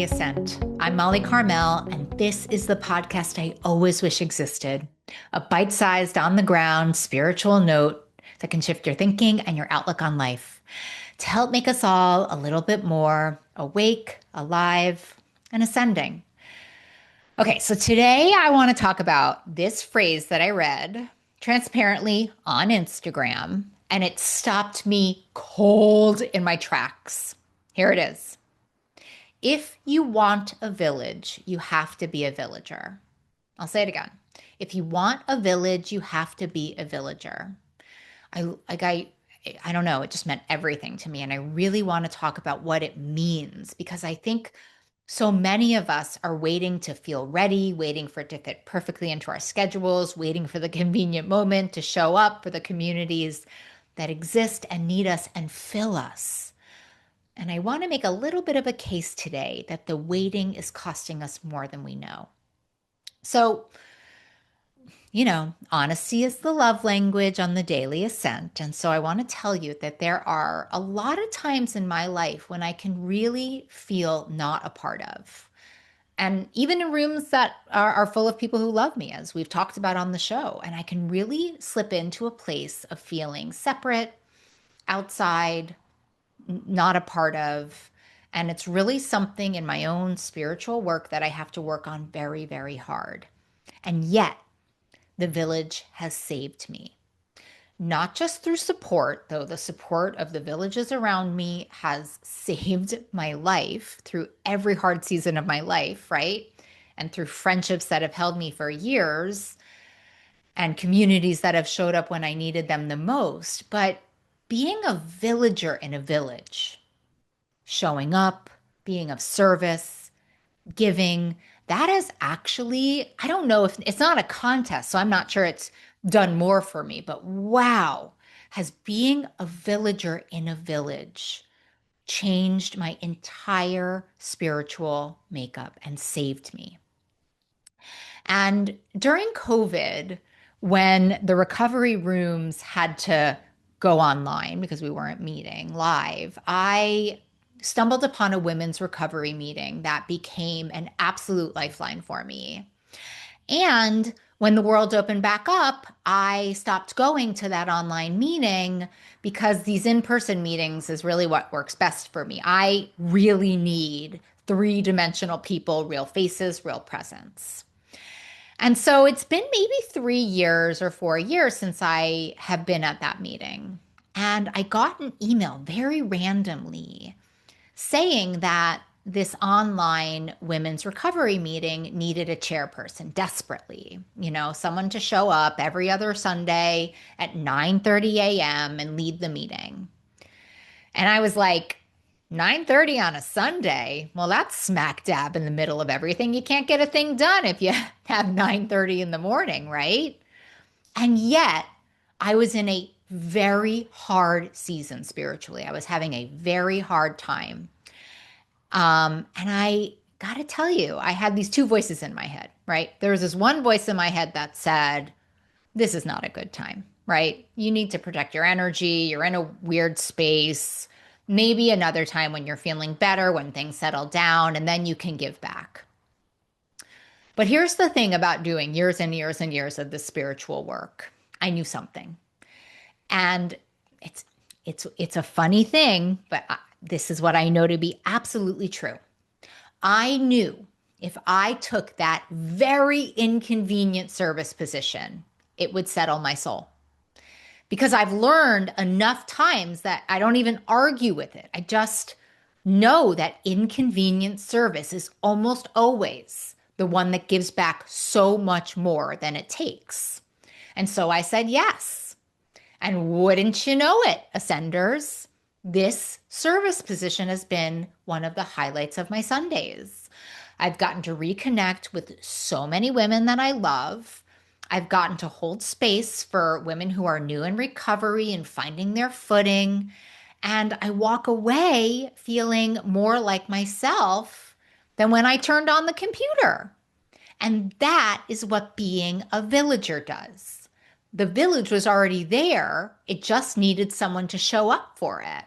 Daily Ascent. I'm Molly Carmel, and this is the podcast I always wish existed. A bite-sized, on-the-ground, spiritual note that can shift your thinking and your outlook on life to help make us all a little bit more awake, alive, and ascending. Okay, so today I want to talk about this phrase that I read transparently on Instagram, and it stopped me cold in my tracks. Here it is. If you want a village, you have to be a villager. I'll say it again. If you want a village, you have to be a villager. I don't know, it just meant everything to me. And I really want to talk about what it means because I think so many of us are waiting to feel ready, waiting for it to fit perfectly into our schedules, waiting for the convenient moment to show up for the communities that exist and need us and fill us. And I want to make a little bit of a case today that the waiting is costing us more than we know. So, honesty is the love language on the daily ascent. And so I want to tell you that there are a lot of times in my life when I can really feel not a part of. And even in rooms that are full of people who love me, as we've talked about on the show. And I can really slip into a place of feeling separate, outside, not a part of. And it's really something in my own spiritual work that I have to work on very, very hard. And yet, the village has saved me. Not just through support, though the support of the villages around me has saved my life through every hard season of my life, right? And through friendships that have held me for years and communities that have showed up when I needed them the most. But being a villager in a village, showing up, being of service, giving, that is actually, I don't know if it's not a contest, so I'm not sure it's done more for me, but wow, has being a villager in a village changed my entire spiritual makeup and saved me. And during COVID, when the recovery rooms had to go online because we weren't meeting live, I stumbled upon a women's recovery meeting that became an absolute lifeline for me. And when the world opened back up, I stopped going to that online meeting because these in-person meetings is really what works best for me. I really need three-dimensional people, real faces, real presence. And so it's been maybe 3 years or 4 years since I have been at that meeting. And I got an email very randomly saying that this online women's recovery meeting needed a chairperson desperately, someone to show up every other Sunday at 9:30 a.m. and lead the meeting. And I was like, 9:30 on a Sunday? Well, that's smack dab in the middle of everything. You can't get a thing done if you have 9:30 in the morning, right? And yet, I was in a very hard season spiritually. I was having a very hard time. And I got to tell you, I had these two voices in my head, right? There was this one voice in my head that said, this is not a good time, right? You need to protect your energy. You're in a weird space. Maybe another time when you're feeling better, when things settle down, and then you can give back. But here's the thing about doing years and years and years of this spiritual work. I knew something. And it's a funny thing, but this is what I know to be absolutely true. I knew if I took that very inconvenient service position, it would settle my soul. Because I've learned enough times that I don't even argue with it. I just know that inconvenient service is almost always the one that gives back so much more than it takes. And so I said yes. And wouldn't you know it, Ascenders, this service position has been one of the highlights of my Sundays. I've gotten to reconnect with so many women that I love. I've gotten to hold space for women who are new in recovery and finding their footing. And I walk away feeling more like myself than when I turned on the computer. And that is what being a villager does. The village was already there. It just needed someone to show up for it.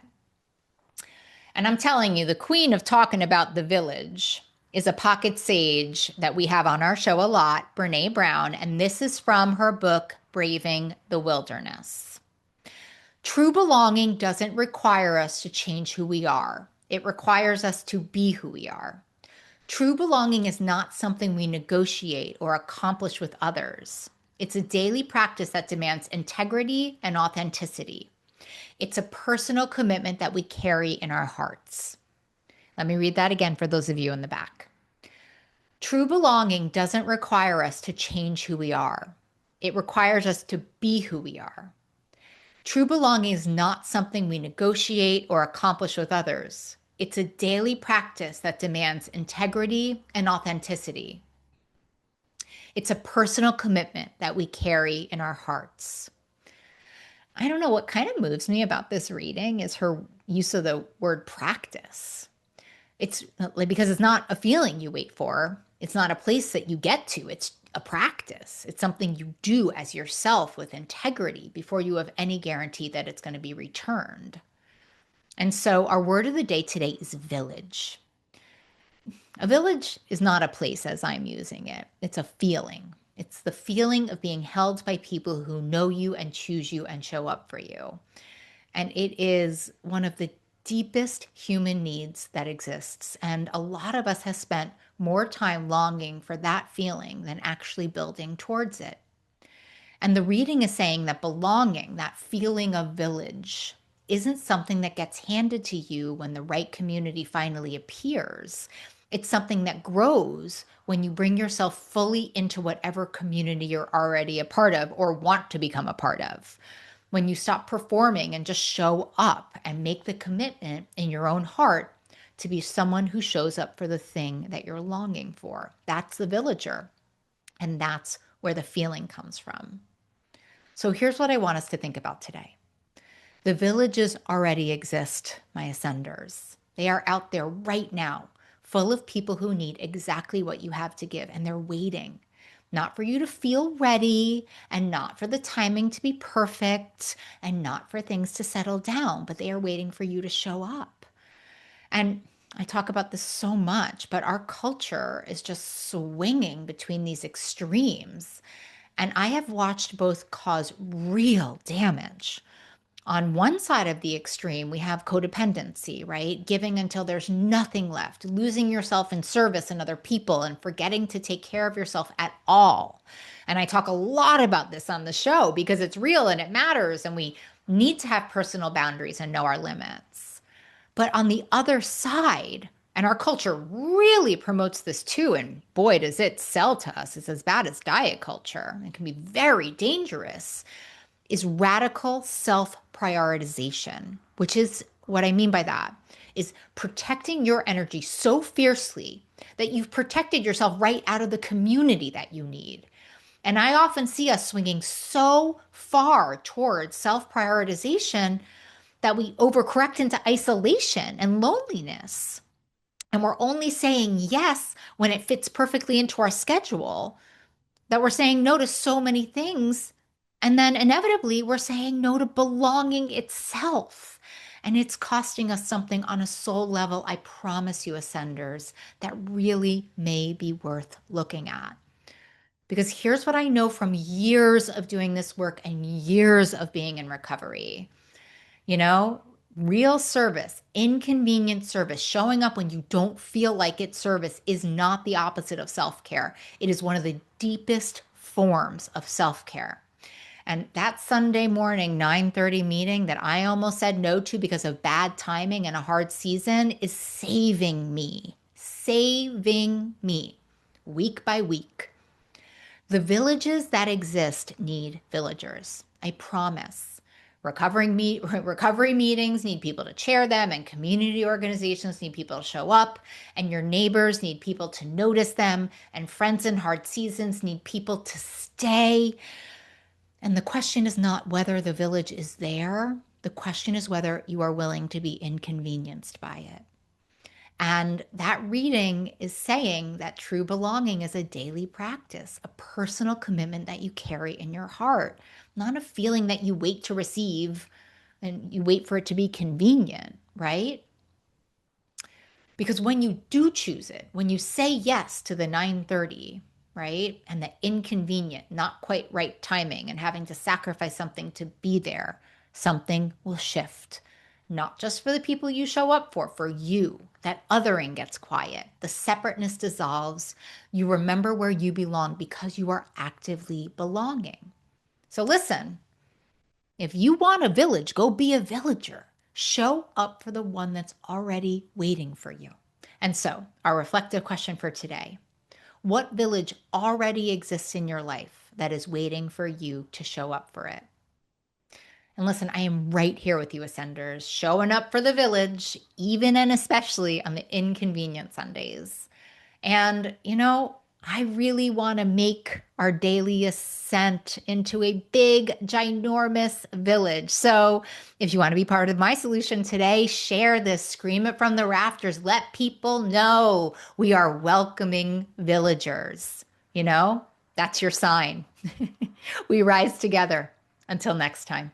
And I'm telling you, the queen of talking about the village is a pocket sage that we have on our show a lot, Brené Brown. And this is from her book, Braving the Wilderness. True belonging doesn't require us to change who we are. It requires us to be who we are. True belonging is not something we negotiate or accomplish with others. It's a daily practice that demands integrity and authenticity. It's a personal commitment that we carry in our hearts. Let me read that again for those of you in the back. True belonging doesn't require us to change who we are. It requires us to be who we are. True belonging is not something we negotiate or accomplish with others. It's a daily practice that demands integrity and authenticity. It's a personal commitment that we carry in our hearts. I don't know, what kind of moves me about this reading is her use of the word practice. It's because it's not a feeling you wait for. It's not a place that you get to. It's a practice. It's something you do as yourself with integrity before you have any guarantee that it's going to be returned. And so our word of the day today is village. A village is not a place as I'm using it. It's a feeling. It's the feeling of being held by people who know you and choose you and show up for you. And it is one of the deepest human needs that exists. And a lot of us have spent more time longing for that feeling than actually building towards it. And the reading is saying that belonging, that feeling of village, isn't something that gets handed to you when the right community finally appears. It's something that grows when you bring yourself fully into whatever community you're already a part of or want to become a part of. When you stop performing and just show up and make the commitment in your own heart to be someone who shows up for the thing that you're longing for. That's the villager. And that's where the feeling comes from. So here's what I want us to think about today. The villages already exist, my ascenders. They are out there right now, full of people who need exactly what you have to give, and they're waiting. Not for you to feel ready, and not for the timing to be perfect, and not for things to settle down, but they are waiting for you to show up. And I talk about this so much, but our culture is just swinging between these extremes. And I have watched both cause real damage. On one side of the extreme, we have codependency, right? Giving until there's nothing left, losing yourself in service and other people, and forgetting to take care of yourself at all. And I talk a lot about this on the show because it's real and it matters, and we need to have personal boundaries and know our limits. But on the other side, and our culture really promotes this too, and boy, does it sell to us. It's as bad as diet culture. It can be very dangerous, is radical self-prioritization, which is what I mean by that, is protecting your energy so fiercely that you've protected yourself right out of the community that you need. And I often see us swinging so far towards self-prioritization that we overcorrect into isolation and loneliness. And we're only saying yes when it fits perfectly into our schedule, that we're saying no to so many things. And then inevitably, we're saying no to belonging itself. And it's costing us something on a soul level, I promise you, ascenders, that really may be worth looking at. Because here's what I know from years of doing this work and years of being in recovery. You know, real service, inconvenient service, showing up when you don't feel like it's service is not the opposite of self-care. It is one of the deepest forms of self-care. And that Sunday morning 9:30 meeting that I almost said no to because of bad timing and a hard season is saving me week by week. The villages that exist need villagers. I promise. Recovery meetings need people to chair them, and community organizations need people to show up, and your neighbors need people to notice them, and friends in hard seasons need people to stay. And the question is not whether the village is there. The question is whether you are willing to be inconvenienced by it. And that reading is saying that true belonging is a daily practice, a personal commitment that you carry in your heart, not a feeling that you wait to receive and you wait for it to be convenient, right? Because when you do choose it, when you say yes to the 9:30, right? And the inconvenient, not quite right timing and having to sacrifice something to be there, something will shift. Not just for the people you show up for you. That othering gets quiet. The separateness dissolves. You remember where you belong because you are actively belonging. So listen, if you want a village, go be a villager. Show up for the one that's already waiting for you. And so, our reflective question for today: what village already exists in your life that is waiting for you to show up for it? And listen, I am right here with you, Ascenders, showing up for the village, even and especially on the inconvenient Sundays. And, I really want to make our daily ascent into a big, ginormous village. So if you want to be part of my solution today, share this, scream it from the rafters, let people know we are welcoming villagers. You know, that's your sign. We rise together. Until next time.